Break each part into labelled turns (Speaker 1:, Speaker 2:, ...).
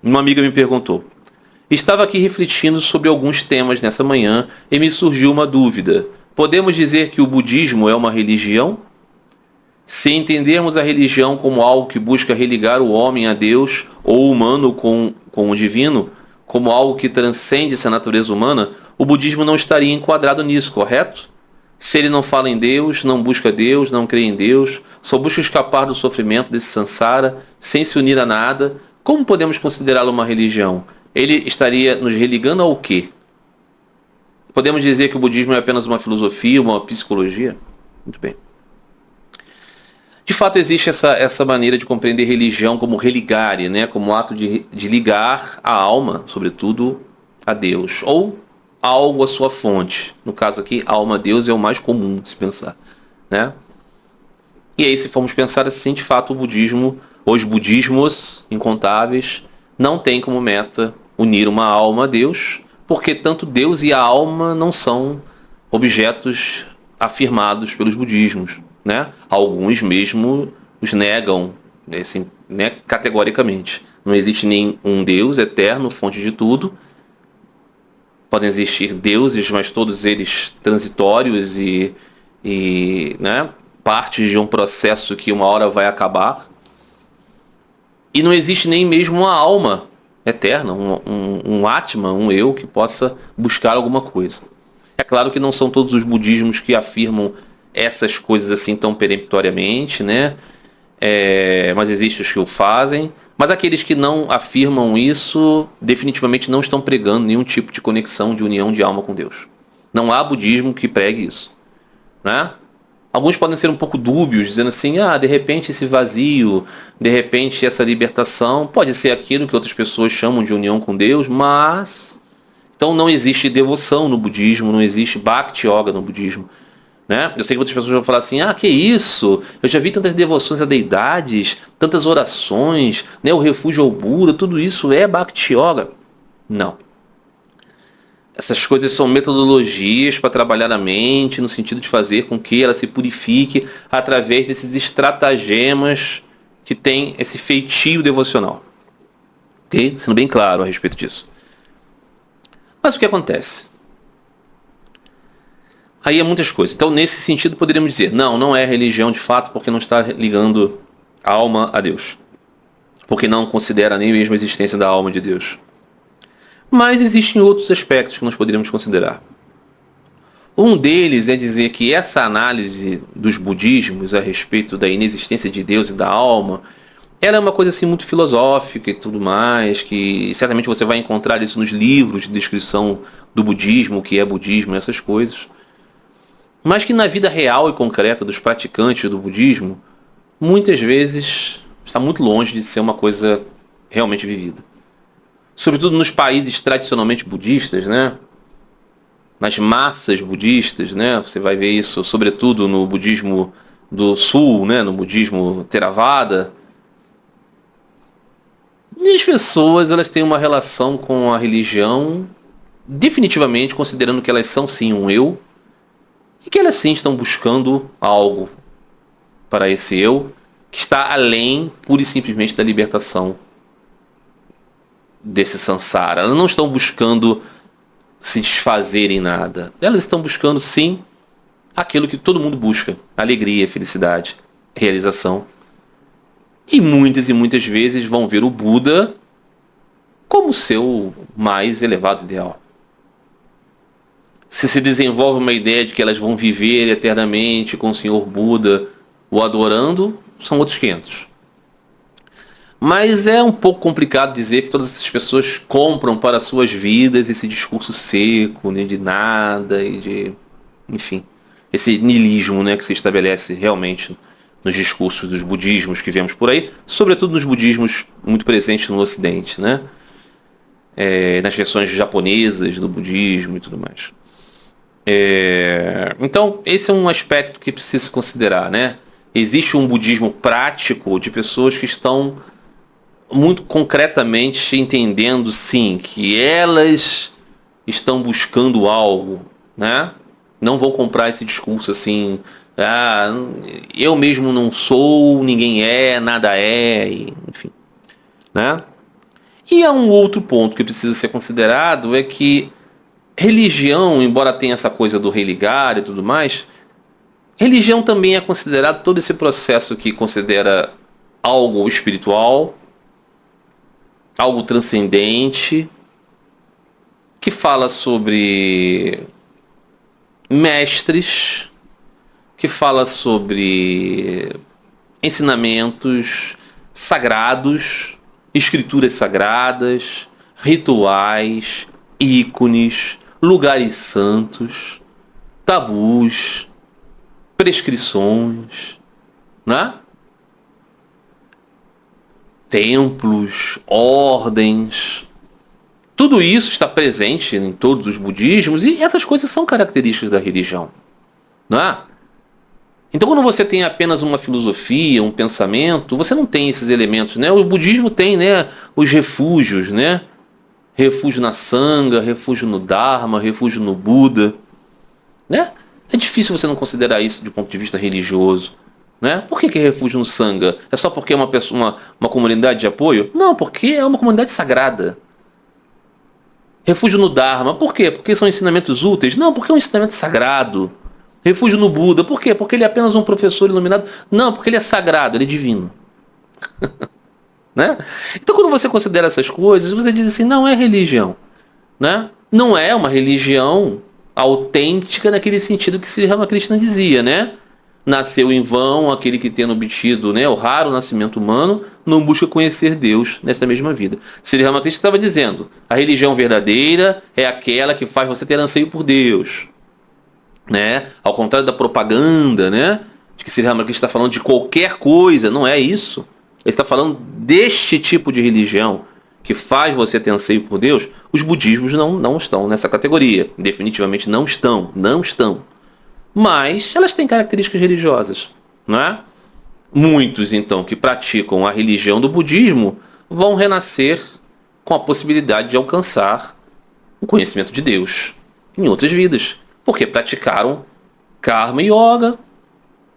Speaker 1: Uma amiga me perguntou: estava aqui refletindo sobre alguns temas nessa manhã e me surgiu uma dúvida. Podemos dizer que o budismo é uma religião? Se entendermos a religião como algo que busca religar o homem a Deus ou o humano com o divino, como algo que transcende essa natureza humana, o budismo não estaria enquadrado nisso, correto? Se ele não fala em Deus, não crê em Deus, só busca escapar do sofrimento desse samsara, sem se unir a nada, como podemos considerá-lo uma religião? Ele estaria nos religando ao quê? Podemos dizer que o budismo é apenas uma filosofia, uma psicologia? Muito bem. De fato, existe essa maneira de compreender religião como religare, né? Como ato de ligar a alma, sobretudo, a Deus, ou algo à sua fonte. No caso aqui, a alma a Deus é o mais comum de se pensar, né? E aí, se formos pensar assim, de fato, o budismo, os budismos incontáveis, não tem como meta unir uma alma a Deus, porque tanto Deus e a alma não são objetos afirmados pelos budismos, né? Alguns mesmo os negam, assim, né, categoricamente. Não existe nenhum Deus eterno, fonte de tudo. Podem existir deuses, mas todos eles transitórios né, partes de um processo que uma hora vai acabar. E não existe nem mesmo uma alma eterna, um Atma, um eu que possa buscar alguma coisa. É claro que não são todos os budismos que afirmam essas coisas assim tão peremptoriamente, né? Mas existem os que o fazem. Mas aqueles que não afirmam isso, definitivamente não estão pregando nenhum tipo de conexão, de união de alma com Deus. Não há budismo que pregue isso, né? Alguns podem ser um pouco dúbios, dizendo assim, de repente esse vazio, de repente essa libertação, pode ser aquilo que outras pessoas chamam de união com Deus, mas... Então não existe devoção no budismo, não existe Bhakti Yoga no budismo. Né? Eu sei que outras pessoas vão falar assim, que isso? Eu já vi tantas devoções a deidades, tantas orações, né? O refúgio ao Buda, tudo isso é Bhakti Yoga. Não. Essas coisas são metodologias para trabalhar a mente, no sentido de fazer com que ela se purifique através desses estratagemas que tem esse feitio devocional. Ok? Sendo bem claro a respeito disso. Mas o que acontece? Aí é muitas coisas. Então, nesse sentido, poderíamos dizer, não é religião de fato, porque não está ligando a alma a Deus. Porque não considera nem mesmo a existência da alma de Deus. Mas existem outros aspectos que nós poderíamos considerar. Um deles é dizer que essa análise dos budismos a respeito da inexistência de Deus e da alma, ela é uma coisa assim muito filosófica e tudo mais, que certamente você vai encontrar isso nos livros de descrição do budismo, o que é budismo, essas coisas. Mas que na vida real e concreta dos praticantes do budismo, muitas vezes está muito longe de ser uma coisa realmente vivida. Sobretudo nos países tradicionalmente budistas, né? Nas massas budistas, né? Você vai ver isso sobretudo no budismo do sul, né? No budismo Theravada. E as pessoas, elas têm uma relação com a religião definitivamente considerando que elas são sim um eu, e que elas sim estão buscando algo para esse eu que está além, pura e simplesmente, da libertação desse samsara. Elas não estão buscando se desfazer em nada. Elas estão buscando sim aquilo que todo mundo busca: alegria, felicidade, realização. E muitas vezes vão ver o Buda como seu mais elevado ideal. Se desenvolve uma ideia de que elas vão viver eternamente com o Senhor Buda o adorando, são outros 500. Mas é um pouco complicado dizer que todas essas pessoas compram para suas vidas esse discurso seco, né, de nada e de... enfim, esse niilismo, né, que se estabelece realmente nos discursos dos budismos que vemos por aí, sobretudo nos budismos muito presentes no Ocidente, né? Nas versões japonesas do budismo e tudo mais. Então, esse é um aspecto que precisa se considerar, né? Existe um budismo prático de pessoas que estão muito concretamente entendendo, sim, que elas estão buscando algo, né? Não vão comprar esse discurso assim, eu mesmo não sou, ninguém é, nada é, enfim, né? E há um outro ponto que precisa ser considerado, é que religião, embora tenha essa coisa do religar e tudo mais, religião também é considerado todo esse processo que considera algo espiritual, algo transcendente, que fala sobre mestres, que fala sobre ensinamentos sagrados, escrituras sagradas, rituais, ícones, lugares santos, tabus, prescrições, né? Templos, ordens. Tudo isso está presente em todos os budismos e essas coisas são características da religião, não é? Então, quando você tem apenas uma filosofia, um pensamento, você não tem esses elementos, né? O budismo tem, né, os refúgios, né? Refúgio na Sangha, refúgio no Dharma, refúgio no Buda, né? É difícil você não considerar isso de ponto de vista religioso, né? Por que é refúgio no Sangha? É só porque é uma comunidade de apoio? Não, porque é uma comunidade sagrada. Refúgio no Dharma, por quê? Porque são ensinamentos úteis? Não, porque é um ensinamento sagrado. Refúgio no Buda, por quê? Porque ele é apenas um professor iluminado? Não, porque ele é sagrado, ele é divino. Né? Então, quando você considera essas coisas, você diz assim, não é religião, né? Não é uma religião autêntica naquele sentido que Sri Ramakrishna dizia, né? Nasceu em vão aquele que tendo obtido, né, o raro nascimento humano, não busca conhecer Deus nesta mesma vida. Sri Ramakrishna estava dizendo, a religião verdadeira é aquela que faz você ter anseio por Deus, né? Ao contrário da propaganda, né, de que Sri Ramakrishna está falando de qualquer coisa, não é isso. Ele está falando deste tipo de religião que faz você ter anseio por Deus. Os budismos não estão nessa categoria. Definitivamente não estão. Mas elas têm características religiosas, não é? Muitos, então, que praticam a religião do budismo vão renascer com a possibilidade de alcançar o conhecimento de Deus em outras vidas. Porque praticaram karma yoga,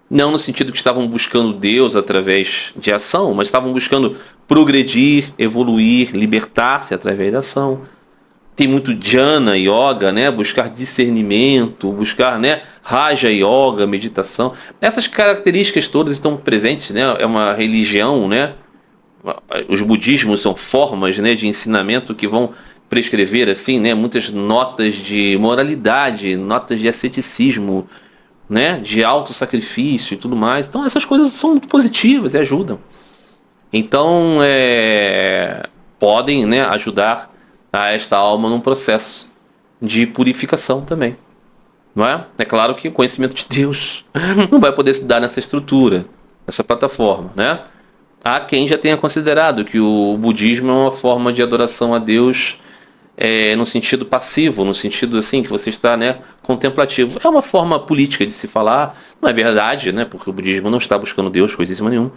Speaker 1: não no sentido que estavam buscando Deus através de ação, mas estavam buscando progredir, evoluir, libertar-se através da ação. Tem muito jhana yoga, né? Buscar discernimento, buscar, né, raja yoga, meditação. Essas características todas estão presentes, né? É uma religião, né? Os budismos são formas, né, de ensinamento que vão prescrever assim, né, muitas notas de moralidade, notas de asceticismo, né, de autossacrifício e tudo mais. Então essas coisas são muito positivas e ajudam. Então podem, né, ajudar a esta alma num processo de purificação também, não é? É claro que o conhecimento de Deus não vai poder se dar nessa estrutura, nessa plataforma, né? Há quem já tenha considerado que o budismo é uma forma de adoração a Deus no sentido passivo, no sentido assim que você está, né, contemplativo. É uma forma política de se falar, não é verdade, né? Porque o budismo não está buscando Deus, coisíssima nenhuma.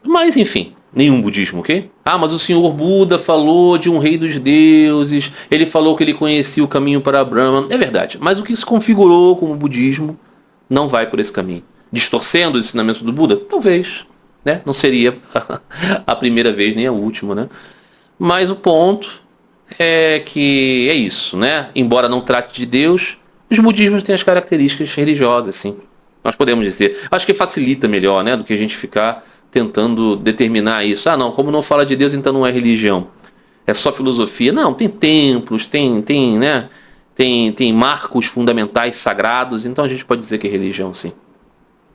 Speaker 1: Mas enfim, nenhum budismo, ok? Ah, mas o senhor Buda falou de um rei dos deuses, ele falou que ele conhecia o caminho para Brahma. É verdade, mas o que se configurou como budismo não vai por esse caminho. Distorcendo os ensinamentos do Buda? Talvez, né? Não seria a primeira vez nem a última, né? Mas o ponto é que é isso, né? Embora não trate de Deus, os budismos têm as características religiosas, sim. Nós podemos dizer. Acho que facilita melhor, né, do que a gente ficar tentando determinar isso. Ah, não, como não fala de Deus, então não é religião. É só filosofia. Não, tem templos, né? Tem marcos fundamentais sagrados, então a gente pode dizer que é religião, sim.